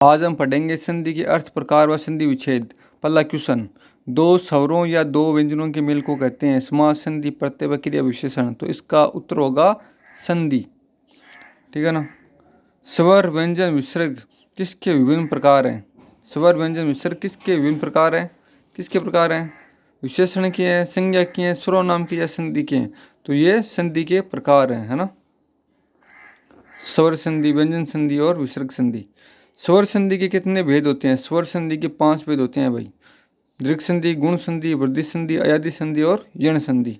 आज हम पढ़ेंगे संधि के अर्थ, प्रकार व संधि विच्छेद। पहला क्वेश्चन, दो स्वरों या दो व्यंजनों के मेल को कहते हैं समास, संधि, प्रत्यय व क्रिया विशेषण। तो इसका उत्तर होगा संधि। ठीक है ना। स्वर, व्यंजन, विसर्ग किसके विभिन्न प्रकार हैं? स्वर, व्यंजन, विसर्ग किसके विभिन्न प्रकार हैं? किसके प्रकार हैं? विशेषण के हैं, संज्ञा के हैं, सर्वनाम के या संधि के हैं? तो ये संधि के प्रकार हैं, है ना। स्वर संधि, व्यंजन संधि और विसर्ग संधि। स्वर संधि के कितने भेद होते हैं? स्वर संधि के 5 भेद होते हैं भाई। दीर्घ संधि, गुण संधि, वृद्धि संधि, अयादि संधि और यण संधि,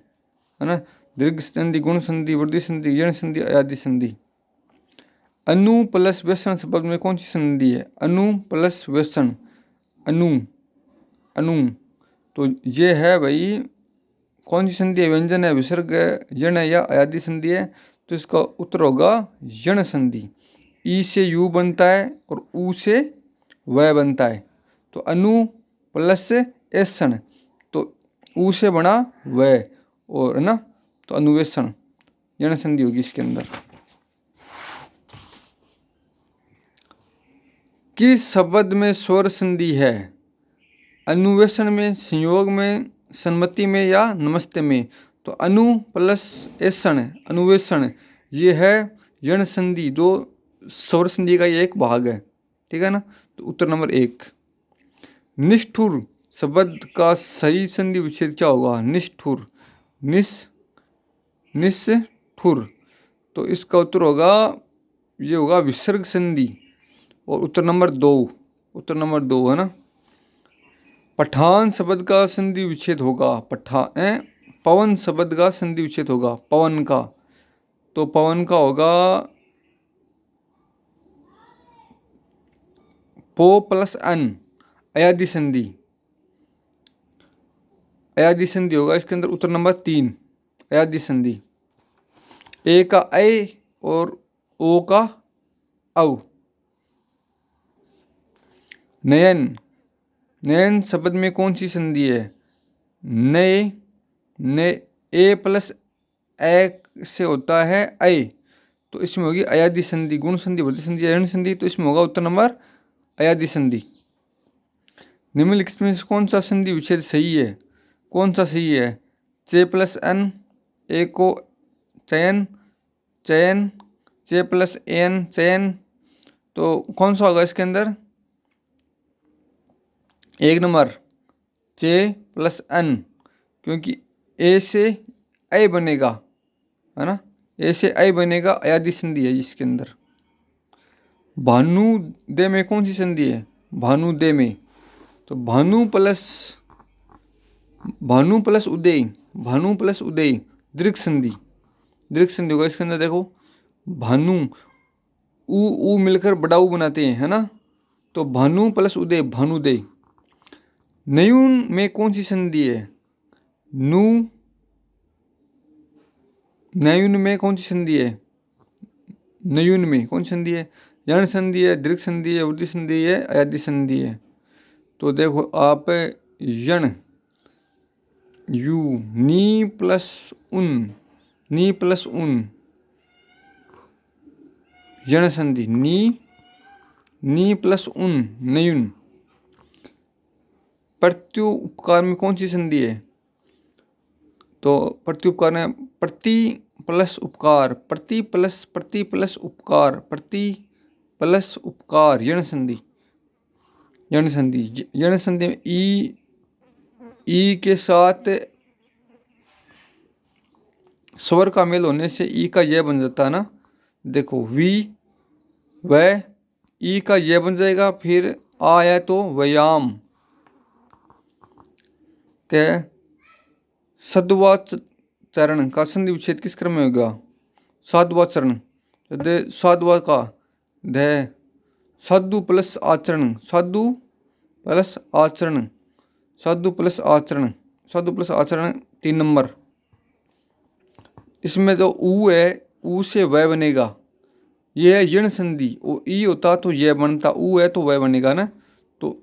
है ना। दीर्घ संधि, गुण संधि, वृद्धि संधि, यण संधि, अयादि संधि। अनु प्लस व्यसन शब्द में कौन सी संधि है? अनु प्लस व्यसन, अनु, अनु। तो ये है भाई कौन सी संधि है? व्यंजन है, विसर्ग है, यण है या अयादि संधि है? तो इसका उत्तर होगा यण संधि। ई से यू बनता है और ऊ से वह बनता है। तो अनु प्लस ऐसन, तो ऊ से बना वह, और है ना, तो अनुवेशन, यण संधि होगी इसके अंदर। किस शब्द में स्वर संधि है? अनुवेशन में, संयोग में, सम्मति में या नमस्ते में? तो अनु प्लस ऐसन, अनुवेशन, ये है यण संधि, जो स्वर संधि का ये एक भाग है। ठीक है ना। तो उत्तर नंबर 1। निष्ठुर शब्द का सही संधि विच्छेद क्या होगा? निष्ठुर, निष्ठुर। तो इसका उत्तर होगा, ये होगा विसर्ग संधि, और उत्तर नंबर 2, उत्तर नंबर 2 है ना। पठान शब्द का संधि विच्छेद होगा, पवन शब्द का संधि विच्छेद होगा, पवन का। तो पवन का होगा पो प्लस अन, अयादि संधि, अयादि संधि होगा इसके अंदर। उत्तर नंबर 3, अयादि संधि। ए का ऐ और ओ का औ। नयन, नयन शब्द में कौन सी संधि है? नए, ने, ए प्लस ए से होता है ऐ, तो इसमें होगी अयादि संधि। गुण संधि, वृद्धि संधि, यण संधि, तो इसमें होगा उत्तर नंबर अयादि संधि। निम्नलिखित में से कौन सा संधि विच्छेद सही है? कौन सा सही है? चे प्लस एन, ए को चयन, चयन, चे प्लस एन, चयन। तो कौन सा होगा इसके अंदर? 1 नंबर, चे प्लस एन, क्योंकि ए से ऐ बनेगा, है ना। ए से ऐ बनेगा, अयादि संधि है इसके अंदर। भानुदे में कौन सी संधि है? भानुदे में, तो भानु प्लस उदय, भानु प्लस उदय, दीर्घ संधि, दीर्घ संधि होगा इसके अंदर। देखो भानु, ऊ मिलकर बड़ा ऊ बनाते हैं, है ना। तो भानु प्लस उदय, भानुदय। नयून में कौन सी संधि है? नू, नयून में कौन सी संधि है? नयून में कौन सी संधि है? यण संधि है, दीर्घ संधि है, वृद्धि संधि है, अयादि संधि है? तो देखो आप, यण, यू, नी प्लस उन, नी प्लस उन, यण संधि, नी प्लस उन, नयून। प्रत्युपकार में कौन सी संधि है? तो प्रत्युपकार में प्रति प्लस उपकार, प्रति प्लस उपकार, प्रति प्लस उपकार, यण संधि, यण संधि। यण संधि में ई के साथ स्वर का मेल होने से ई का यह बन जाता है ना। देखो वी, वह, ई का यह बन जाएगा, फिर आया तो व्यायाम के सद्वाचरण का संधि विच्छेद किस क्रम में होगा? साधुवाचरण, साधुवा का ध, साधु प्लस आचरण, साधु प्लस आचरण, साधु प्लस आचरण, साधु प्लस आचरण 3 नंबर। इसमें जो ऊ है, ऊ से वह बनेगा, ये है यण संधि। और ई होता तो यह बनता, ऊ है तो वह बनेगा ना, तो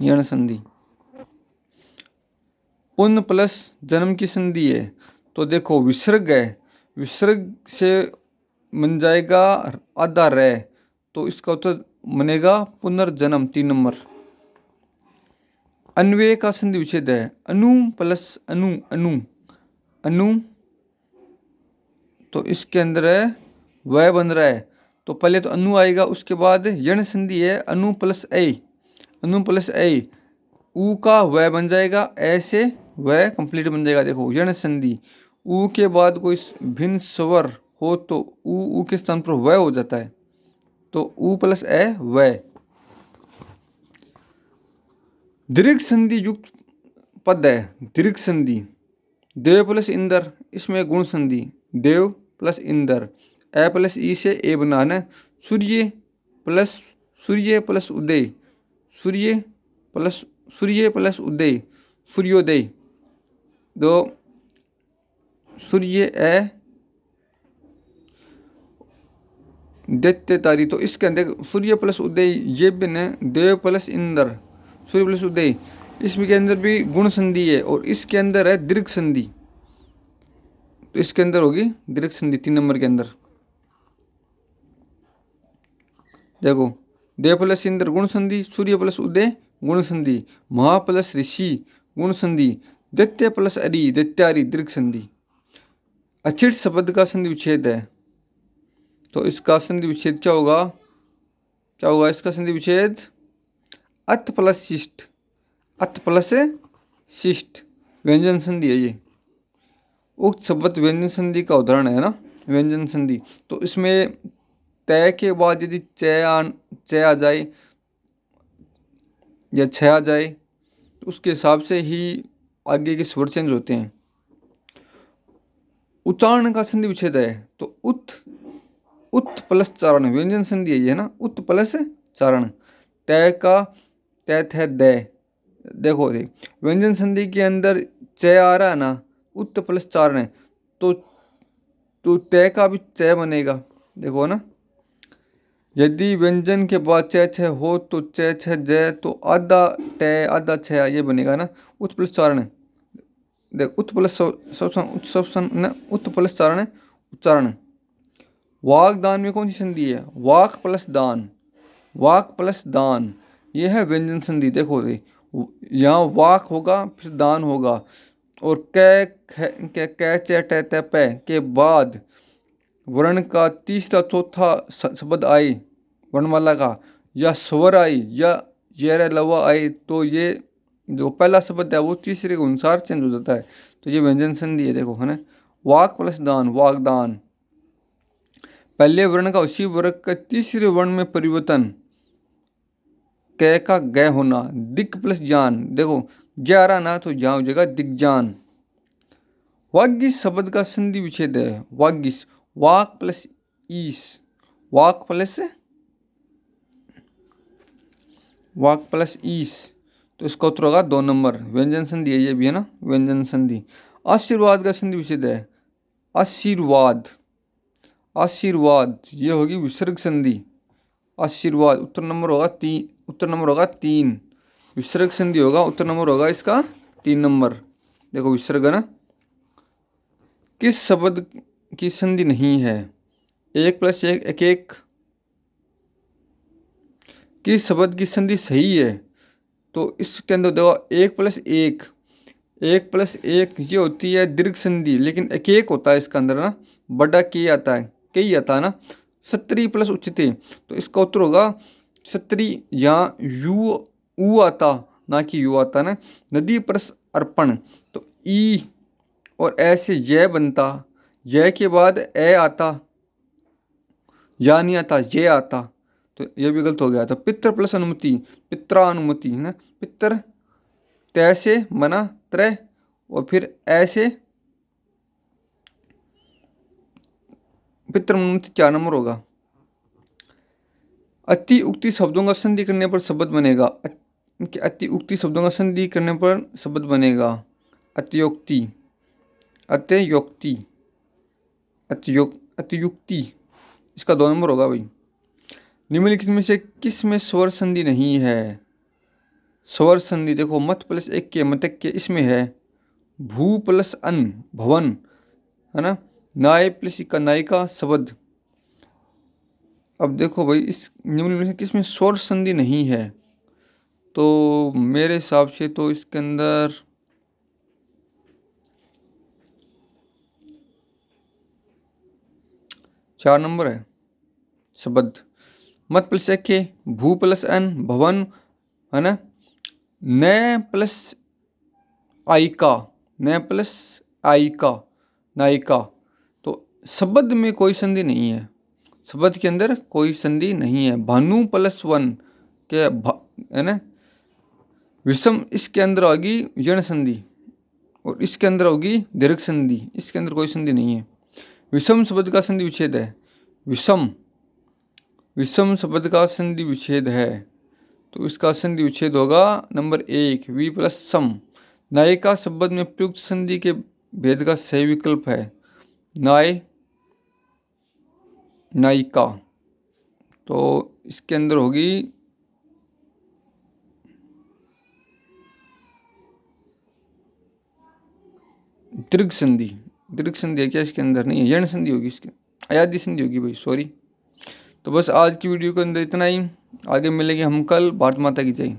यण संधि। पुन प्लस जन्म की संधि है, तो देखो विसर्ग है, विसर्ग से बन जाएगा आधा रह, तो इसका उत्तर बनेगा पुनर्जन्म, 3 नंबर। अन्वय का संधि विच्छेद है, अनु प्लस अनु, अनु अनु, तो इसके अंदर है वह बन रहा है, तो पहले तो अनु आएगा, उसके बाद यण संधि है अनु प्लस ए, अनु प्लस ए, ऊ का वह बन जाएगा, ऐसे वह कंप्लीट बन जाएगा। देखो यण संधि, ऊ के बाद कोई भिन्न स्वर हो तो ऊ के स्थान पर वह हो जाता है, तो ऊ प्लस ए वह। दीर्घ संधि युक्त पद है, दीर्घ संधि, देव प्लस इंद्र, इसमें गुण संधि, देव प्लस इंद्र, ए प्लस ई से ए बनाना, सूर्य प्लस उदय, सूर्य प्लस उदय, सूर्योदय, दो सूर्य ए दैत्य तारी, तो इसके अंदर सूर्य प्लस उदय ये भी न, देव प्लस इंद्र, सूर्य प्लस उदय, इसमें के अंदर भी गुण संधि है और इसके अंदर है दीर्घ संधि, तो इसके अंदर होगी दीर्घ संधि 3 नंबर के अंदर। देखो देव प्लस इंद्र गुण संधि, सूर्य प्लस उदय गुण संधि, महा प्लस ऋषि गुण संधि, दैत्य प्लस अरि दैत्यारि दीर्घ संधि। अचिट शब्द का संधि विच्छेद है, तो इसका संधि विच्छेद क्या होगा, क्या होगा इसका संधि विच्छेद, अत प्लस शिष्ट, अत प्लस शिष्ट व्यंजन संधि है ये। उक्त शब्द व्यंजन संधि का उदाहरण है ना, व्यंजन संधि, तो इसमें तय के बाद यदि च आ जाए या छ आ जाए तो उसके हिसाब से ही आगे के स्वर चेंज होते हैं। उच्चारण का संधि विच्छेद है, तो उत प्लस चारण व्यंजन संधि है ये ना, उत प्लस चारण, तय का तय थे दे, देखो दे व्यंजन संधि के अंदर च आ रहा है ना, उत प्लस चारण है, तो तय का भी च बनेगा, देखो ना, यदि व्यंजन के बाद च छ हो तो च छ ज, तो आधा ट आधा छ ये बनेगा ना, उत प्लस चारण, देख उत प्लस न, उत प्लस चारण उच्चारण। वागदान में कौन सी संधि है, वाक प्लस दान, वाक प्लस दान, ये है व्यंजन संधि। देखो दे यहाँ वाक होगा फिर दान होगा, और कै च ट त प के बाद वर्ण का तीसरा चौथा शब्द आए वर्णमाला का, या स्वर आई या ये लवा आए, तो ये जो पहला शब्द है वो तीसरे के अनुसार चेंज हो जाता है, तो ये व्यंजन संधि है। देखो है ना, वाक प्लस दान, वागदान, पहले वर्ण का उसी वर्ग का तीसरे वर्ण में परिवर्तन, कै का ग होना, दिक प्लस जान, देखो ज आ रहा ना तो यहाँ हो जाएगा दिग्जान। वाग्गिस शब्द का संधि विच्छेद है, वाग्गिस, वाक प्लस ईस, वाक प्लस ईस, तो इसका उत्तर होगा 2 नंबर, व्यंजन संधि है ये भी है ना, व्यंजन संधि। आशीर्वाद का संधि विच्छेद है, आशीर्वाद, आशीर्वाद ये होगी विसर्ग संधि, आशीर्वाद, उत्तर नंबर होगा 3, उत्तर नंबर होगा 3, विसर्ग संधि होगा, उत्तर नंबर होगा इसका 3 नंबर। देखो विसर्ग है ना। किस शब्द की संधि नहीं है, 1 प्लस 1 एक एक, किस शब्द की संधि सही है, तो इसके अंदर देखो 1 प्लस 1, 1 प्लस 1 ये होती है दीर्घ संधि, लेकिन एक एक होता है इसका अंदर ना, बड़ा के आता है, कई आता है ना, सत्री प्लस उच्चते, तो इसका उत्तर होगा सत्री, यहाँ यू ऊ आता ना कि यू आता ना, नदी प्लस अर्पण, तो ई और ऐसे ये बनता, ये के बाद ए आता, या नहीं आता ये आता, तो ये भी गलत हो गया। तो पित्र प्लस अनुमति, पित्रानुमति है ना, पित्र तैसे बना त्रय और फिर ऐसे पितृनुमति 4 नंबर होगा। अति उक्ति शब्दों का संधि करने पर शब्द बनेगा, अति उक्ति शब्दों का संधि करने पर शब्द बनेगा, अतियोक्ति, अतियोक्ति, अतियुक्ति, इसका 2 नंबर होगा भाई। निम्नलिखित में से किस में स्वर संधि नहीं है, स्वर संधि देखो मत प्लस 1 के मतक के, इसमें है भू प्लस अन भवन है ना, नाय प्लस का नायिका शब्द, अब देखो भाई, इस निम्नलिखित में किसमें स्वर संधि नहीं है, तो मेरे हिसाब से तो इसके अंदर चार नंबर है शब्द। मत प्लस एक के, भू प्लस एन, भवन, है ना, न प्लस आयिका, न प्लस आयिका, नायिका। तो शब्द में कोई संधि नहीं है, शब्द के अंदर कोई संधि नहीं है। भानु प्लस वन के है ना, विषम इसके अंदर होगी यण संधि, और इसके अंदर होगी दीर्घ संधि, इसके अंदर कोई संधि नहीं है। विषम शब्द का संधि विच्छेद है, विषम, विषम शब्द का संधि विच्छेद है, तो इसका संधि विच्छेद होगा नंबर एक, वी प्लस सम। नायिका शब्द में प्रयुक्त संधि के भेद का सही विकल्प है नाय, नायिका। तो इसके अंदर होगी दीर्घ संधि, दीर्घ संधि है क्या इसके अंदर, नहीं है, यण संधि होगी इसके, अयादी संधि होगी भाई, सॉरी। तो बस आज की वीडियो के अंदर इतना ही, आगे मिलेंगे हम कल। भारत माता की जय।